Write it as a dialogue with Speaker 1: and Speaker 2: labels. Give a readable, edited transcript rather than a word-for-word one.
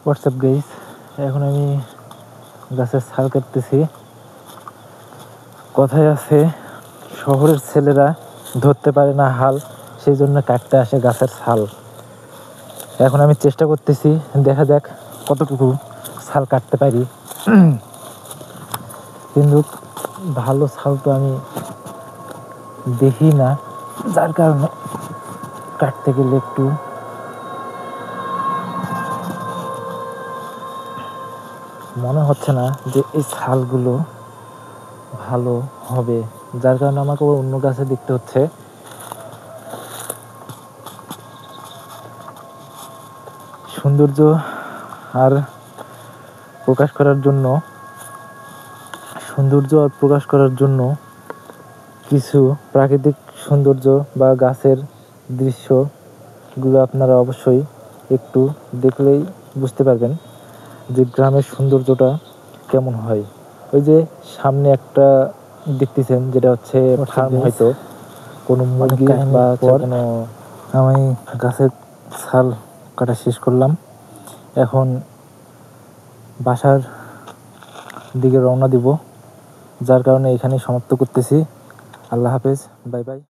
Speaker 1: WhatsApp guys, এখন আমি গাছের ছাল কাটতেছি। কথায় আছে, শহরের ছেলেরা ধরতে পারে না হাল, সেই জন্য কাটতে আসে গাছের ছাল। এখন আমি চেষ্টা করতেছি, দেখা যাক কতটুকু ছাল কাটতে পারি। কিন্তু ভালো ছাল তো আমি দেখি না, যার কারণে কাটতে গেলে একটু মনে হচ্ছে না যে এই ছালগুলো ভালো হবে, যার কারণে আমাকে অন্য গাছে দেখতে হচ্ছে। সৌন্দর্য আর প্রকাশ করার জন্য কিছু প্রাকৃতিক সৌন্দর্য বা গাছের দৃশ্যগুলো আপনারা অবশ্যই একটু দেখলেই বুঝতে পারবেন যে গ্রামের সৌন্দর্যটা কেমন হয়। ওই যে সামনে একটা দেখতেছেন, যেটা হচ্ছে ফার্ম, হয়তো কোনো মুরগি বা কোনো। আমি গাছের ছাল কাটা শেষ করলাম, এখন বাসার দিকে রওনা দিব, যার কারণে এখানেই সমাপ্ত করতেছি। আল্লাহ হাফেজ, বাই বাই।